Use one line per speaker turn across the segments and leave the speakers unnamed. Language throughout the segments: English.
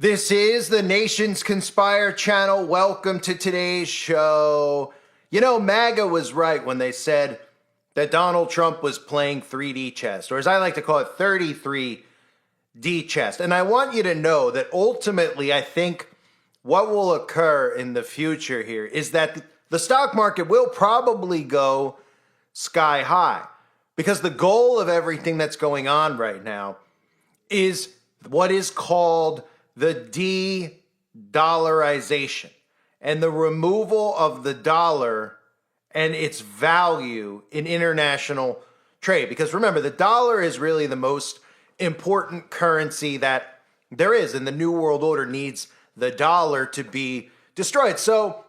This is the Nations Conspire channel. Welcome to today's show. You know, MAGA was right when they said that Donald Trump was playing 3D chess, or as I like to call it, 33D chess. And I want you to know that ultimately, I think what will occur in the future here is that the stock market will probably go sky high, because the goal of everything that's going on right now is what is called the de-dollarization and the removal of the dollar and its value in international trade. Because remember, the dollar is really the most important currency that there is, and the New World Order needs the dollar to be destroyed. So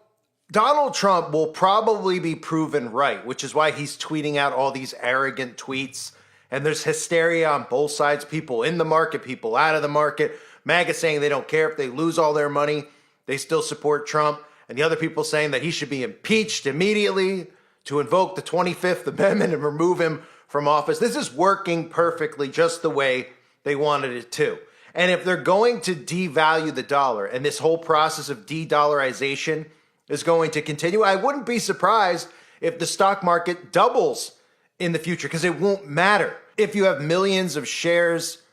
Donald Trump will probably be proven right, which is why he's tweeting out all these arrogant tweets. And there's hysteria on both sides, people in the market, people out of the market. MAGA saying they don't care if they lose all their money, they still support Trump. And the other people saying that he should be impeached immediately, to invoke the 25th Amendment and remove him from office. This is working perfectly just the way they wanted it to. And if they're going to devalue the dollar, and this whole process of de-dollarization is going to continue, I wouldn't be surprised if the stock market doubles in the future, because it won't matter if you have millions of shares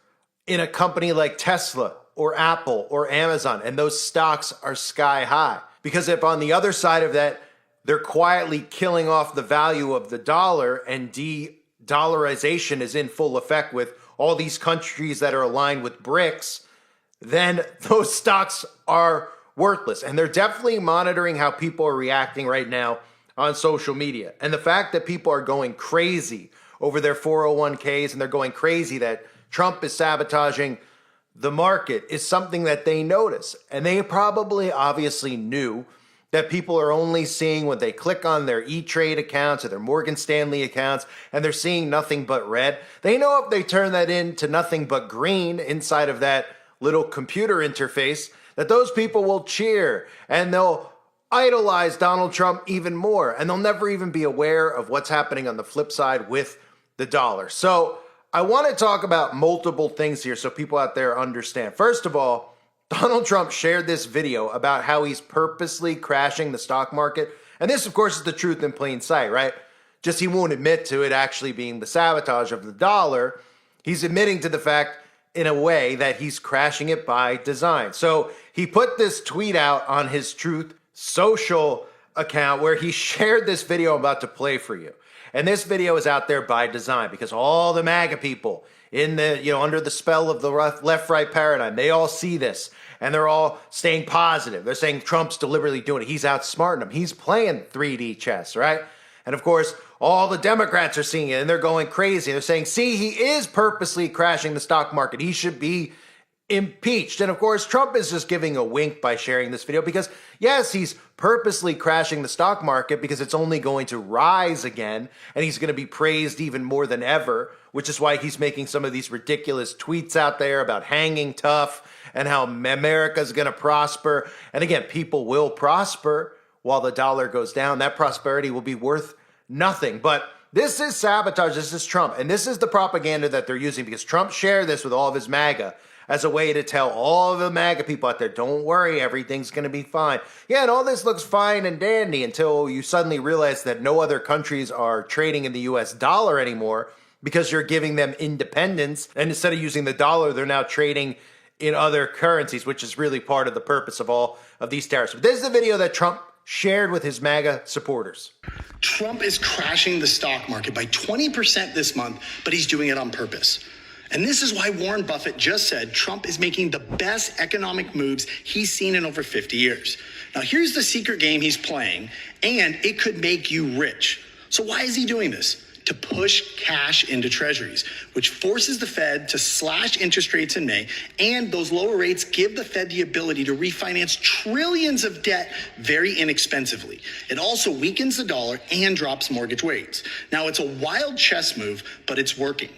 in a company like Tesla or Apple or Amazon, and those stocks are sky high. Because if on the other side of that, they're quietly killing off the value of the dollar, and de-dollarization is in full effect with all these countries that are aligned with BRICS, then those stocks are worthless. And they're definitely monitoring how people are reacting right now on social media. And the fact that people are going crazy over their 401ks, and they're going crazy that Trump is sabotaging the market, is something that they notice. And they probably obviously knew that people are only seeing when they click on their E-Trade accounts or their Morgan Stanley accounts, and they're seeing nothing but red. They know if they turn that into nothing but green inside of that little computer interface, that those people will cheer and they'll idolize Donald Trump even more, and they'll never even be aware of what's happening on the flip side with the dollar. So I want to talk about multiple things here so people out there understand. First of all, Donald Trump shared this video about how he's purposely crashing the stock market. And this, of course, is the truth in plain sight, right? Just he won't admit to it actually being the sabotage of the dollar. He's admitting to the fact, in a way, that he's crashing it by design. So he put this tweet out on his Truth Social account where he shared this video I'm about to play for you. And this video is out there by design, because all the MAGA people in the, under the spell of the left-right paradigm, they all see this and they're all staying positive. They're saying Trump's deliberately doing it. He's outsmarting them. He's playing 3D chess, right? And of course, all the Democrats are seeing it and they're going crazy. They're saying, see, he is purposely crashing the stock market. He should be impeached. And of course, Trump is just giving a wink by sharing this video, because yes, he's purposely crashing the stock market because it's only going to rise again, and he's going to be praised even more than ever, which is why he's making some of these ridiculous tweets out there about hanging tough and how America's going to prosper. And again, people will prosper while the dollar goes down. That prosperity will be worth nothing. But this is sabotage. This is Trump. And this is the propaganda that they're using, because Trump shared this with all of his MAGA as a way to tell all of the MAGA people out there, don't worry, everything's going to be fine. Yeah, and all this looks fine and dandy until you suddenly realize that no other countries are trading in the US dollar anymore, because you're giving them independence. And instead of using the dollar, they're now trading in other currencies, which is really part of the purpose of all of these tariffs. But this is the video that Trump shared with his MAGA supporters.
Trump is crashing the stock market by 20% this month, but he's doing it on purpose. And this is why Warren Buffett just said Trump is making the best economic moves he's seen in over 50 years. Now, here's the secret game he's playing, and it could make you rich. So why is he doing this? To push cash into treasuries, which forces the Fed to slash interest rates in May, and those lower rates give the Fed the ability to refinance trillions of debt very inexpensively. It also weakens the dollar and drops mortgage rates. Now, it's a wild chess move, but it's working.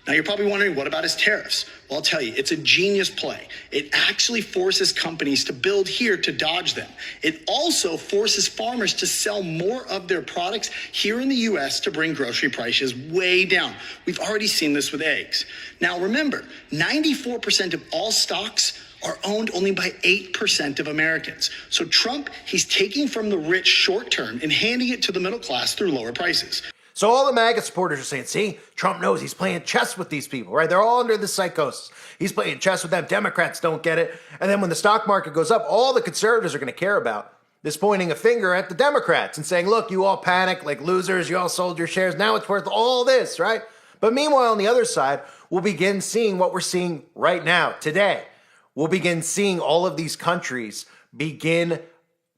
Now, you're probably wondering, what about his tariffs? Well, I'll tell you, it's a genius play. It actually forces companies to build here to dodge them. It also forces farmers to sell more of their products here in the US to bring grocery prices way down. We've already seen this with eggs. Now, remember, 94% of all stocks are owned only by 8% of Americans. So Trump, he's taking from the rich short term and handing it to the middle class through lower prices.
So all the MAGA supporters are saying, see, Trump knows he's playing chess with these people, right? They're all under the psychosis. He's playing chess with them. Democrats don't get it. And then when the stock market goes up, all the conservatives are going to care about is pointing a finger at the Democrats and saying, look, you all panicked like losers. You all sold your shares. Now it's worth all this, right? But meanwhile, on the other side, we'll begin seeing what we're seeing right now, today. We'll begin seeing all of these countries begin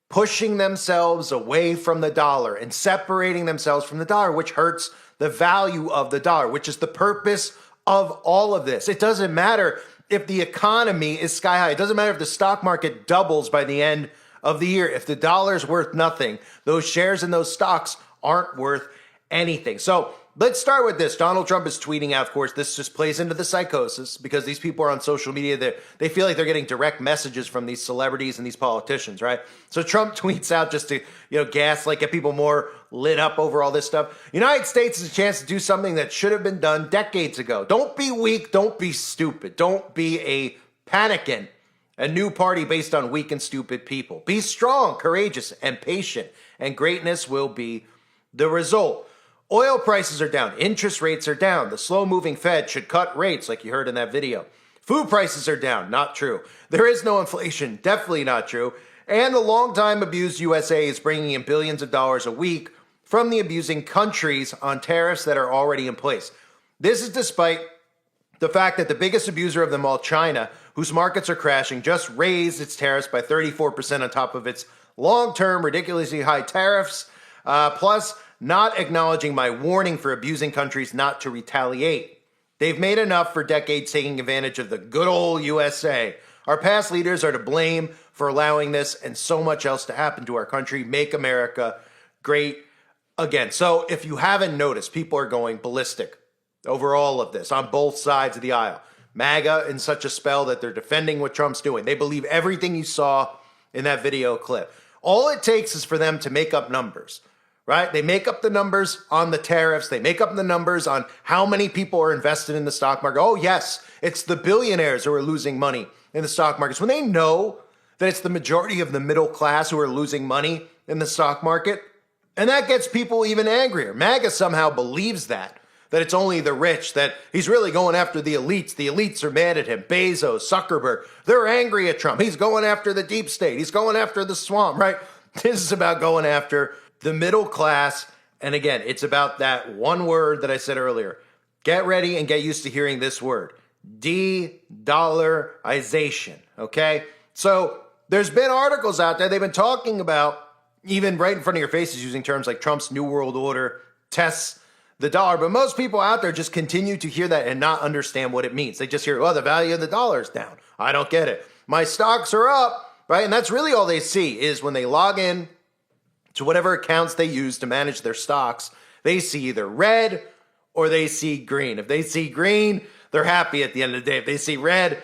pushing themselves away from the dollar and separating themselves from the dollar, which hurts the value of the dollar, which is the purpose of all of this. It doesn't matter if the economy is sky high. It doesn't matter if the stock market doubles by the end of the year. If the dollar's worth nothing, those shares and those stocks aren't worth anything. So let's start with this. Donald Trump is tweeting out, of course, this just plays into the psychosis because these people are on social media. They feel like they're getting direct messages from these celebrities and these politicians, right? So Trump tweets out just to, gaslight, get people more lit up over all this stuff. United States has a chance to do something that should have been done decades ago. Don't be weak. Don't be stupid. Don't be a panicking. A new party based on weak and stupid people. Be strong, courageous, and patient, and greatness will be the result. Oil prices are down. Interest rates are down. The slow-moving Fed should cut rates like you heard in that video. Food prices are down. Not true. There is no inflation. Definitely not true. And the long-time abused USA is bringing in billions of dollars a week from the abusing countries on tariffs that are already in place. This is despite the fact that the biggest abuser of them all, China, whose markets are crashing, just raised its tariffs by 34% on top of its long-term ridiculously high tariffs, plus not acknowledging my warning for abusing countries not to retaliate. They've made enough for decades taking advantage of the good old USA. Our past leaders are to blame for allowing this and so much else to happen to our country. Make America great again. So if you haven't noticed, people are going ballistic over all of this on both sides of the aisle. MAGA in such a spell that they're defending what Trump's doing. They believe everything you saw in that video clip. All it takes is for them to make up numbers, right? They make up the numbers on the tariffs. They make up the numbers on how many people are invested in the stock market. Oh, yes, it's the billionaires who are losing money in the stock markets. When they know that it's the majority of the middle class who are losing money in the stock market, and that gets people even angrier. MAGA somehow believes that it's only the rich, that he's really going after the elites. The elites are mad at him. Bezos, Zuckerberg, they're angry at Trump. He's going after the deep state. He's going after the swamp, right? This is about going after the middle class. And again, it's about that one word that I said earlier. Get ready and get used to hearing this word. De-dollarization, okay? So there's been articles out there. They've been talking about, even right in front of your faces, using terms like Trump's New World Order tests the dollar. But most people out there just continue to hear that and not understand what it means. They just hear, well, the value of the dollar is down. I don't get it. My stocks are up, right? And that's really all they see is when they log in to whatever accounts they use to manage their stocks, they see either red or they see green. If they see green, they're happy at the end of the day. If they see red,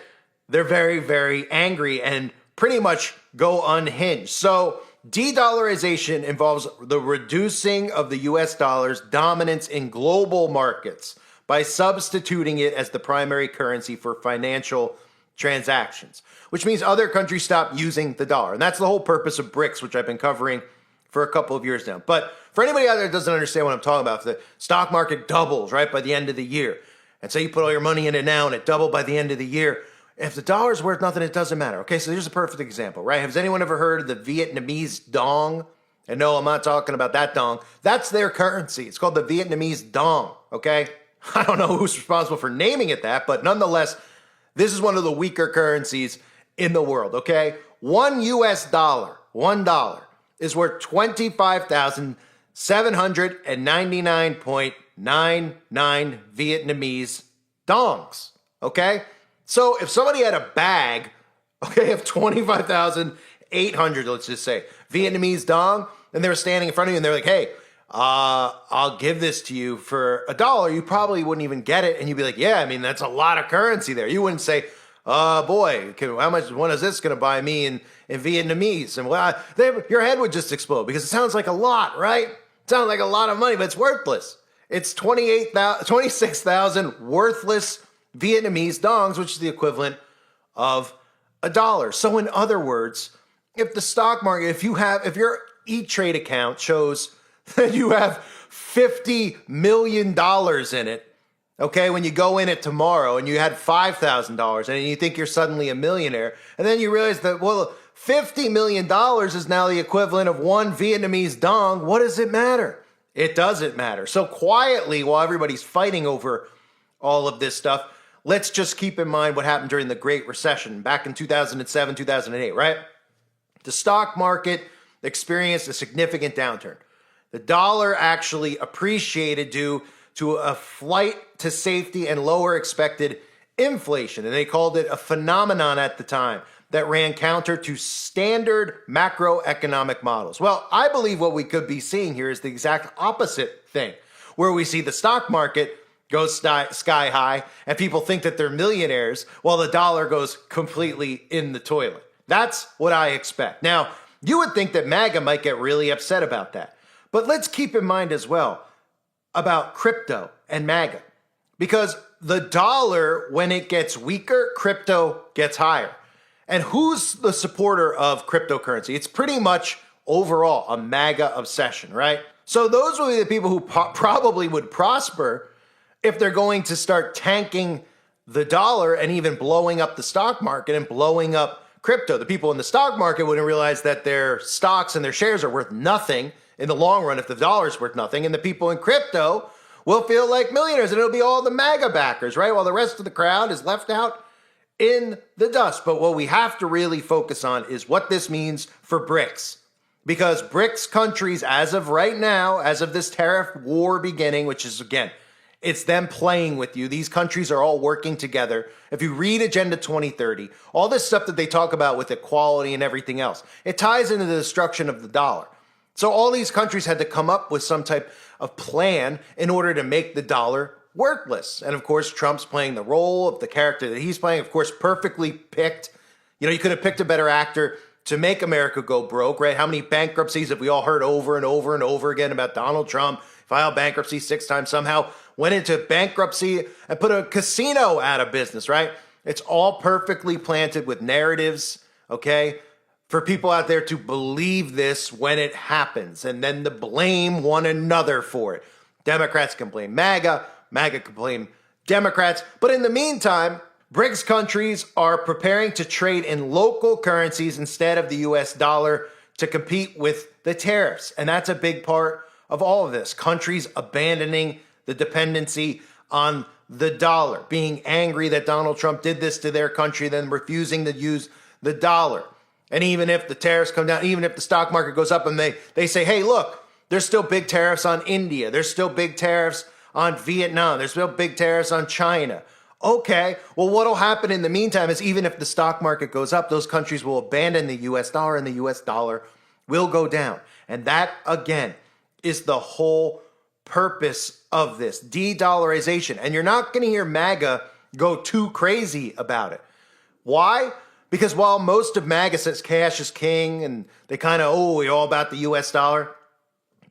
they're very, very angry and pretty much go unhinged. So de-dollarization involves the reducing of the US dollar's dominance in global markets by substituting it as the primary currency for financial transactions, which means other countries stop using the dollar. And that's the whole purpose of BRICS, which I've been covering for a couple of years now. But for anybody out there that doesn't understand what I'm talking about, if the stock market doubles, right, by the end of the year, and say you put all your money in it now and it doubled by the end of the year, if the dollar's worth nothing, it doesn't matter. Okay, so here's a perfect example, right? Has anyone ever heard of the Vietnamese dong? And no, I'm not talking about that dong. That's their currency. It's called the Vietnamese dong, okay? I don't know who's responsible for naming it that, but nonetheless, this is one of the weaker currencies in the world, okay? $1 $1 is worth 25,799.99 Vietnamese dongs, okay? So if somebody had a bag, okay, of 25,800, let's just say, Vietnamese dong, and they were standing in front of you and they're like, hey, I'll give this to you for $1, you probably wouldn't even get it. And you'd be like, yeah, I mean, that's a lot of currency there. You wouldn't say, boy, how much, when is this going to buy me in Vietnamese? And your head would just explode because it sounds like a lot, right? It sounds like a lot of money, but it's worthless. It's 26,000 worthless Vietnamese dongs, which is the equivalent of a dollar. So in other words, if the stock market, if your E-Trade account shows that you have $50 million in it, okay, when you go in it tomorrow and you had $5,000 and you think you're suddenly a millionaire, and then you realize that, well, $50 million is now the equivalent of one Vietnamese dong, what does it matter? It doesn't matter. So quietly, while everybody's fighting over all of this stuff, let's just keep in mind what happened during the Great Recession back in 2007, 2008, right? The stock market experienced a significant downturn. The dollar actually appreciated due to a flight to safety and lower expected inflation. And they called it a phenomenon at the time that ran counter to standard macroeconomic models. Well, I believe what we could be seeing here is the exact opposite thing, where we see the stock market goes sky high and people think that they're millionaires while the dollar goes completely in the toilet. That's what I expect. Now, you would think that MAGA might get really upset about that. But let's keep in mind as well about crypto and MAGA, because the dollar, when it gets weaker, crypto gets higher. And who's the supporter of cryptocurrency? It's pretty much overall a MAGA obsession, right? So those will be the people who probably would prosper if they're going to start tanking the dollar and even blowing up the stock market and blowing up crypto. The people in the stock market wouldn't realize that their stocks and their shares are worth nothing in the long run if the dollar's worth nothing. And the people in crypto will feel like millionaires, and it'll be all the MAGA backers, right? While the rest of the crowd is left out in the dust. But what we have to really focus on is what this means for BRICS. Because BRICS countries, as of right now, as of this tariff war beginning, which is, again, it's them playing with you. These countries are all working together. If you read Agenda 2030, all this stuff that they talk about with equality and everything else, it ties into the destruction of the dollar. So all these countries had to come up with some type of plan in order to make the dollar worthless. And of course, Trump's playing the role of the character that he's playing, of course, perfectly picked. You could have picked a better actor to make America go broke, right? How many bankruptcies have we all heard over and over and over again about Donald Trump? Filed bankruptcy 6 times, somehow went into bankruptcy and put a casino out of business, right? It's all perfectly planted with narratives, okay? For people out there to believe this when it happens and then to blame one another for it. Democrats can blame MAGA, MAGA can blame Democrats. But in the meantime, BRICS countries are preparing to trade in local currencies instead of the US dollar to compete with the tariffs. And that's a big part of all of this. Countries abandoning the dependency on the dollar, being angry that Donald Trump did this to their country, then refusing to use the dollar. And even if the tariffs come down, even if the stock market goes up and they say, hey, look, there's still big tariffs on India. There's still big tariffs on Vietnam. There's still big tariffs on China. Okay, well, what'll happen in the meantime is even if the stock market goes up, those countries will abandon the US dollar and the US dollar will go down. And that, again, is the whole purpose of this, de-dollarization. And you're not going to hear MAGA go too crazy about it. Why? Because while most of MAGA says cash is king and they kind of, we're all about the US dollar,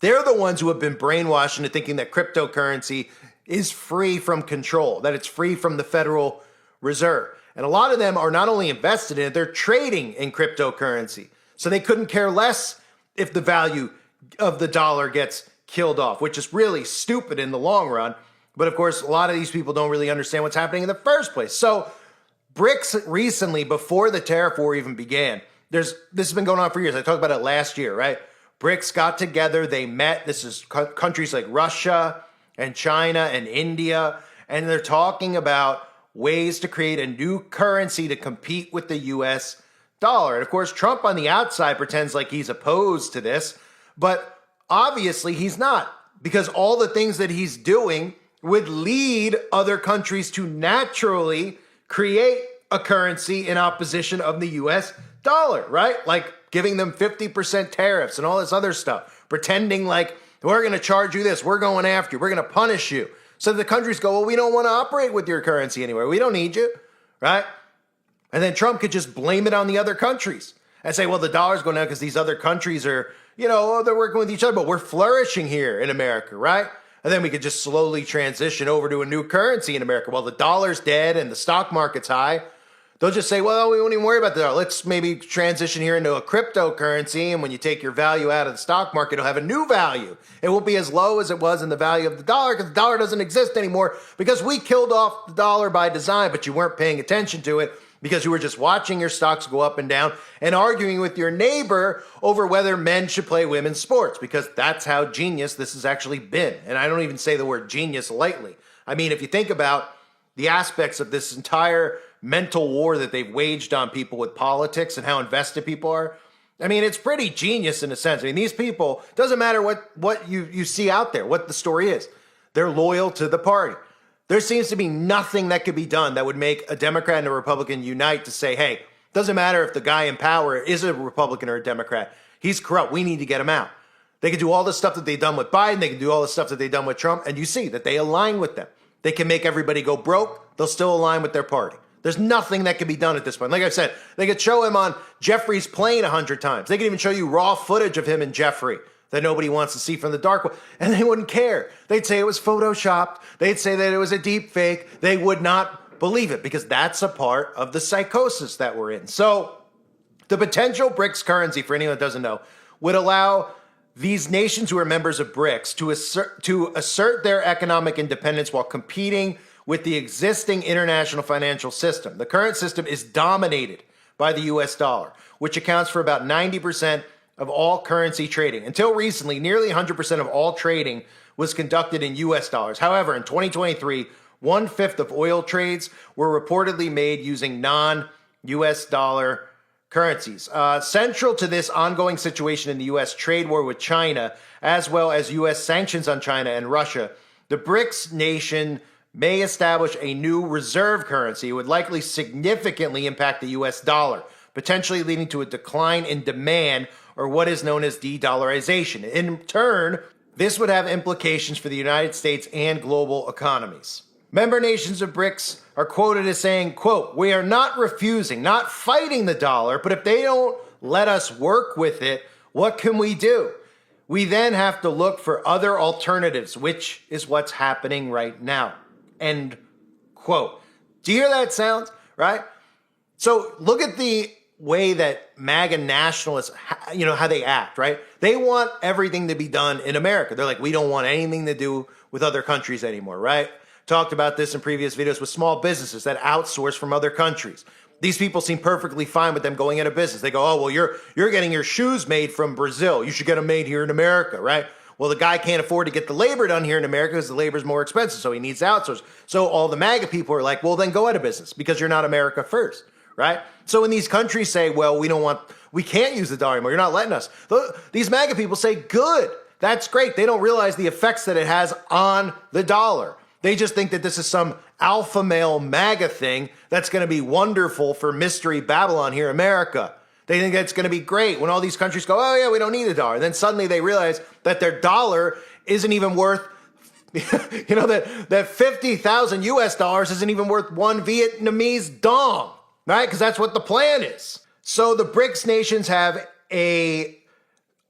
they're the ones who have been brainwashed into thinking that cryptocurrency is free from control, that it's free from the Federal Reserve. And a lot of them are not only invested in it, they're trading in cryptocurrency. So they couldn't care less if the value of the dollar gets killed off, which is really stupid in the long run. But of course, a lot of these people don't really understand what's happening in the first place. So BRICS recently, before the tariff war even began, this has been going on for years. I talked about it last year, right? BRICS got together, they met. This is countries like Russia and China and India, and they're talking about ways to create a new currency to compete with the US dollar. And of course, Trump on the outside pretends like he's opposed to this, but obviously he's not, because all the things that he's doing would lead other countries to naturally create a currency in opposition of the US dollar, right? Like giving them 50% tariffs and all this other stuff, pretending like we're going to charge you this, we're going after you, we're going to punish you. So the countries go, well, we don't want to operate with your currency anywhere. We don't need you, right? And then Trump could just blame it on the other countries and say, well, the dollar's going down because these other countries are, they're working with each other, but we're flourishing here in America, right? And then we could just slowly transition over to a new currency in America. Well, the dollar's dead and the stock market's high. They'll just say, well, we won't even worry about the dollar. Let's maybe transition here into a cryptocurrency. And when you take your value out of the stock market, it'll have a new value. It won't be as low as it was in the value of the dollar because the dollar doesn't exist anymore because we killed off the dollar by design, but you weren't paying attention to it because you were just watching your stocks go up and down and arguing with your neighbor over whether men should play women's sports, because that's how genius this has actually been. And I don't even say the word genius lightly. I mean, if you think about the aspects of this entire mental war that they've waged on people with politics and how invested people are, I mean, it's pretty genius in a sense. I mean, these people, doesn't matter what you see out there, what the story is, they're loyal to the party. There seems to be nothing that could be done that would make a Democrat and a Republican unite to say, hey, doesn't matter if the guy in power is a Republican or a Democrat. He's corrupt. We need to get him out. They can do all the stuff that they've done with Biden. They can do all the stuff that they've done with Trump. And you see that they align with them. They can make everybody go broke. They'll still align with their party. There's nothing that can be done at this point. Like I said, they could show him on Jeffrey's plane 100 times. They could even show you raw footage of him and Jeffrey that nobody wants to see from the dark web, and they wouldn't care. They'd say it was photoshopped. They'd say that it was a deep fake. They would not believe it because that's a part of the psychosis that we're in. So the potential BRICS currency, for anyone that doesn't know, would allow these nations who are members of BRICS to assert their economic independence while competing with the existing international financial system. The current system is dominated by the US dollar, which accounts for about 90% of all currency trading. Until recently, nearly 100% of all trading was conducted in US dollars. However, in 2023, 1/5 of oil trades were reportedly made using non-US dollar currencies. Central to this ongoing situation in the US trade war with China, as well as US sanctions on China and Russia, the BRICS nation may establish a new reserve currency. It would likely significantly impact the US dollar, potentially leading to a decline in demand, or what is known as de-dollarization. In turn, this would have implications for the United States and global economies. Member nations of BRICS are quoted as saying, quote, "We are not refusing, not fighting the dollar, but if they don't let us work with it, what can we do? We then have to look for other alternatives," which is what's happening right now. End quote. Do you hear that sound, right? So look at the way that MAGA nationalists, how they act, right? They want everything to be done in America. They're like, we don't want anything to do with other countries anymore, right? Talked about this in previous videos with small businesses that outsource from other countries. These people seem perfectly fine with them going out of business. They go, oh, well, you're getting your shoes made from Brazil. You should get them made here in America, right? Well, the guy can't afford to get the labor done here in America because the labor is more expensive, so he needs to outsource. So all the MAGA people are like, well, then go out of business because you're not America first, right? So when these countries say, well, we can't use the dollar anymore, you're not letting us. These MAGA people say, good, that's great. They don't realize the effects that it has on the dollar. They just think that this is some alpha male MAGA thing that's going to be wonderful for Mystery Babylon here in America. They think that's going to be great when all these countries go, oh yeah, we don't need a dollar. And then suddenly they realize that their dollar isn't even worth, that 50,000 US dollars isn't even worth one Vietnamese dong, right? Because that's what the plan is. So the BRICS nations have a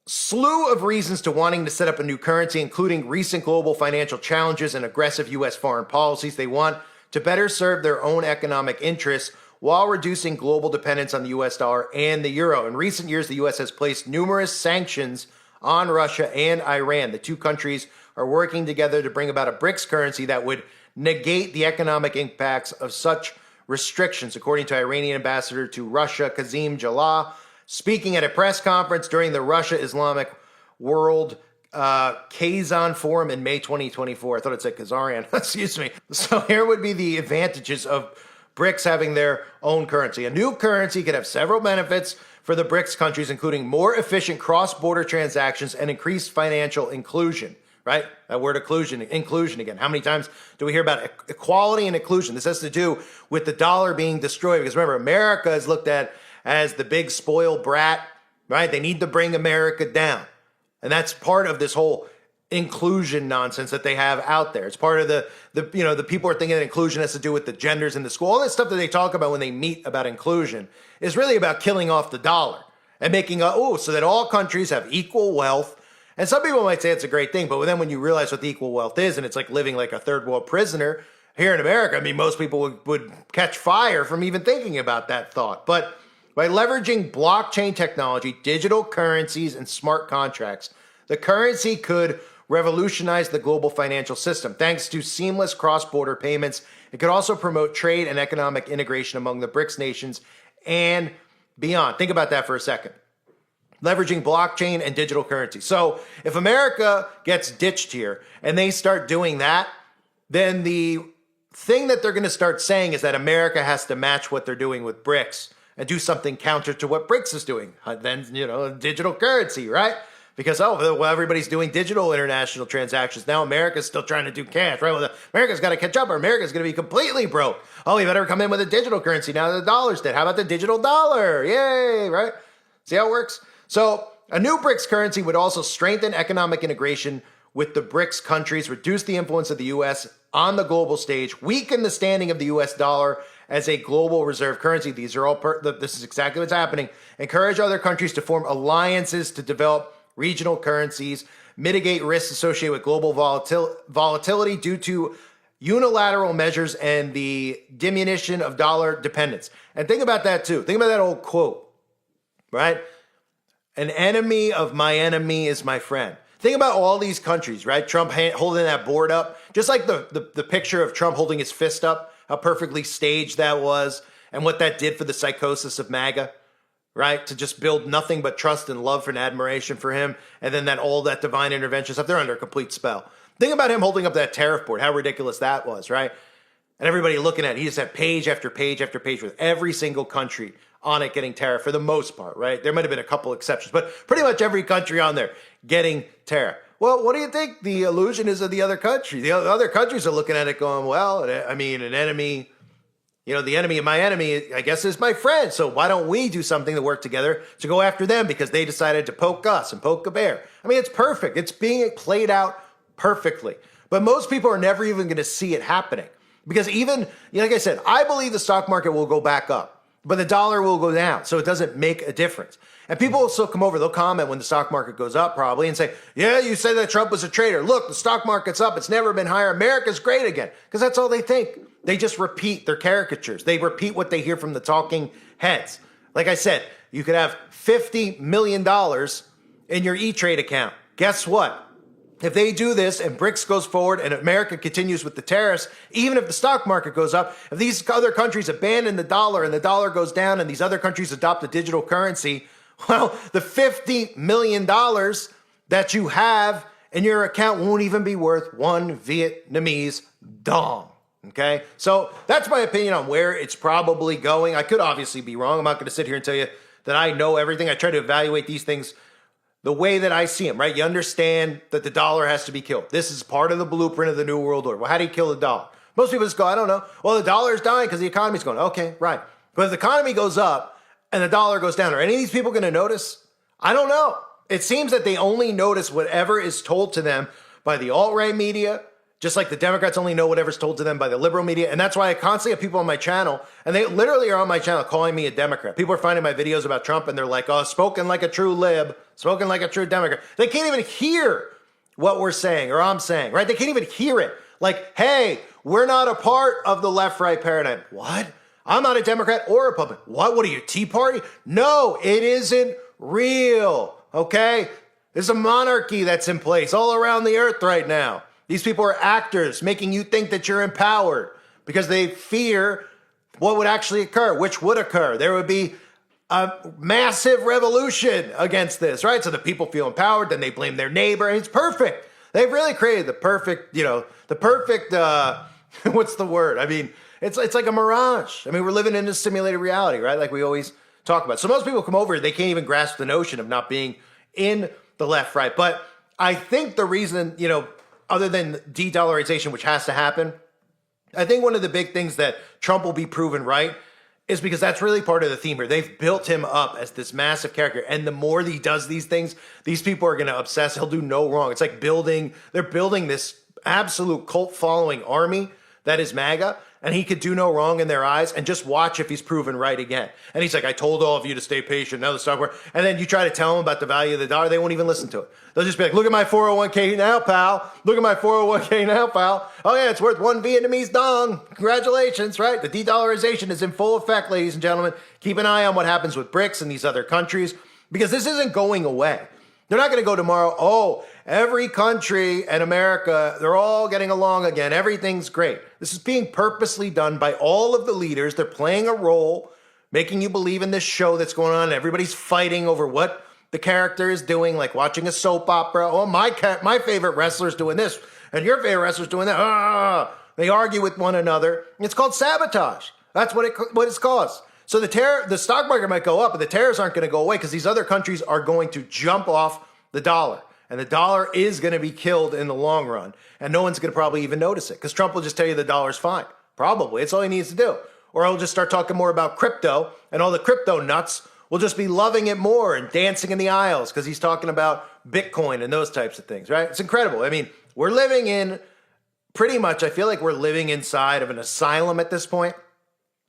slew of reasons to wanting to set up a new currency, including recent global financial challenges and aggressive US foreign policies. They want to better serve their own economic interests while reducing global dependence on the US dollar and the euro. In recent years, the US has placed numerous sanctions on Russia and Iran. The two countries are working together to bring about a BRICS currency that would negate the economic impacts of such restrictions, according to Iranian ambassador to Russia, Kazim Jalal, speaking at a press conference during the Russia Islamic World Kazan Forum in May 2024. I thought it said Kazarian. Excuse me. So here would be the advantages of BRICS having their own currency. A new currency could have several benefits for the BRICS countries, including more efficient cross-border transactions and increased financial inclusion, right? That word inclusion again. How many times do we hear about equality and inclusion? This has to do with the dollar being destroyed because remember, America is looked at as the big spoiled brat, right? They need to bring America down. And that's part of this whole inclusion nonsense that they have out there. It's part of the people are thinking that inclusion has to do with the genders in the school. All that stuff that they talk about when they meet about inclusion is really about killing off the dollar and making so that all countries have equal wealth. And some people might say it's a great thing, but then when you realize what the equal wealth is, and it's like living like a third world prisoner, here in America, I mean, most people would catch fire from even thinking about that thought. But by leveraging blockchain technology, digital currencies, and smart contracts, the currency could revolutionize the global financial system. Thanks to seamless cross-border payments, it could also promote trade and economic integration among the BRICS nations and beyond. Think about that for a second. Leveraging blockchain and digital currency. So if America gets ditched here and they start doing that, then the thing that they're going to start saying is that America has to match what they're doing with BRICS and do something counter to what BRICS is doing. Then, digital currency, right? Because, well, everybody's doing digital international transactions. Now America's still trying to do cash, right? Well, America's got to catch up or America's going to be completely broke. Oh, we better come in with a digital currency now that the dollar's dead. How about the digital dollar? Yay, right? See how it works? So a new BRICS currency would also strengthen economic integration with the BRICS countries, reduce the influence of the U.S. on the global stage, weaken the standing of the U.S. dollar as a global reserve currency. These are all, this is exactly what's happening. Encourage other countries to form alliances to develop regional currencies, mitigate risks associated with global volatility due to unilateral measures and the diminution of dollar dependence. And think about that too. Think about that old quote, right? An enemy of my enemy is my friend. Think about all these countries, right? Trump holding that board up, just like the picture of Trump holding his fist up, how perfectly staged that was, and what that did for the psychosis of MAGA, right? To just build nothing but trust and love and admiration for him, and then all that divine intervention stuff, they're under a complete spell. Think about him holding up that tariff board, how ridiculous that was, right? And everybody looking at it, he just had page after page after page with every single country on it getting tariff for the most part, right? There might have been a couple exceptions, but pretty much every country on there getting tariff. Well, what do you think the illusion is of the other country? The other countries are looking at it going, well, I mean, an enemy, the enemy of my enemy, I guess, is my friend. So why don't we do something to work together to go after them because they decided to poke us and poke a bear? I mean, it's perfect. It's being played out perfectly. But most people are never even going to see it happening because even, like I said, I believe the stock market will go back up. But the dollar will go down, so it doesn't make a difference. And people will still come over, they'll comment when the stock market goes up probably and say, yeah, you said that Trump was a traitor. Look, the stock market's up. It's never been higher. America's great again. Because that's all they think. They just repeat their caricatures. They repeat what they hear from the talking heads. Like I said, you could have $50 million in your E-Trade account. Guess what? If they do this and BRICS goes forward and America continues with the tariffs, even if the stock market goes up, if these other countries abandon the dollar and the dollar goes down and these other countries adopt a digital currency, well, the $50 million that you have in your account won't even be worth one Vietnamese dong. Okay? So that's my opinion on where it's probably going. I could obviously be wrong. I'm not going to sit here and tell you that I know everything. I try to evaluate these things the way that I see them, right? You understand that the dollar has to be killed. This is part of the blueprint of the New World Order. Well, how do you kill the dollar? Most people just go, I don't know. Well, the dollar is dying because the economy's going. Okay, right. But if the economy goes up and the dollar goes down, are any of these people going to notice? I don't know. It seems that they only notice whatever is told to them by the alt-right media, just like the Democrats only know whatever's told to them by the liberal media. And that's why I constantly have people on my channel, and they literally are on my channel calling me a Democrat. People are finding my videos about Trump, and they're like, oh, spoken like a true lib, spoken like a true Democrat. They can't even hear what we're saying or I'm saying, right? They can't even hear it. Like, hey, we're not a part of the left-right paradigm. What? I'm not a Democrat or a Republican. What are you, Tea Party? No, it isn't real, okay? There's a monarchy that's in place all around the earth right now. These people are actors making you think that you're empowered because they fear what would actually occur, which would occur. There would be a massive revolution against this, right? So the people feel empowered, then they blame their neighbor, and it's perfect. They've really created the perfect, what's the word? I mean, it's like a mirage. I mean, we're living in a simulated reality, right? Like we always talk about. So most people come over, they can't even grasp the notion of not being in the left, right? But I think the reason, other than de-dollarization, which has to happen, I think one of the big things that Trump will be proven right is because that's really part of the theme here. They've built him up as this massive character. And the more he does these things, these people are going to obsess. He'll do no wrong. It's like they're building this absolute cult following army that is MAGA, and he could do no wrong in their eyes, and just watch if he's proven right again. And he's like, I told all of you to stay patient. Now the stock market. And then you try to tell them about the value of the dollar, they won't even listen to it. They'll just be like, look at my 401k now, pal. Look at my 401k now, pal. Oh yeah, it's worth one Vietnamese dong. Congratulations, right? The de-dollarization is in full effect, ladies and gentlemen. Keep an eye on what happens with BRICS and these other countries, because this isn't going away. They're not going to go tomorrow, oh, every country and America, they're all getting along again. Everything's great. This is being purposely done by all of the leaders. They're playing a role, making you believe in this show that's going on. Everybody's fighting over what the character is doing, like watching a soap opera. Oh, my favorite wrestler's doing this, and your favorite wrestler's doing that. Ah, they argue with one another. It's called sabotage. That's what it's caused. So the stock market might go up, but the tariffs aren't going to go away because these other countries are going to jump off the dollar. And the dollar is going to be killed in the long run. And no one's going to probably even notice it because Trump will just tell you the dollar's fine. Probably. It's all he needs to do. Or he'll just start talking more about crypto, and all the crypto nuts will just be loving it more and dancing in the aisles because he's talking about Bitcoin and those types of things, right? It's incredible. I mean, we're living in pretty much, I feel like we're living inside of an asylum at this point,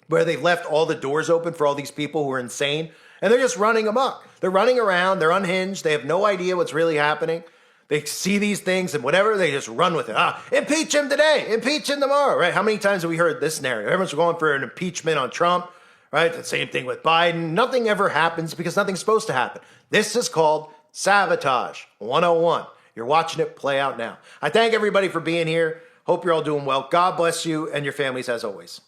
where they've left all the doors open for all these people who are insane, and they're just running amok. They're running around, they're unhinged, they have no idea what's really happening. They see these things and whatever, they just run with it. Impeach him today, impeach him tomorrow, right? How many times have we heard this narrative? Everyone's going for an impeachment on Trump, right? The same thing with Biden. Nothing ever happens because nothing's supposed to happen. This is called Sabotage 101. You're watching it play out now. I thank everybody for being here. Hope you're all doing well. God bless you and your families as always.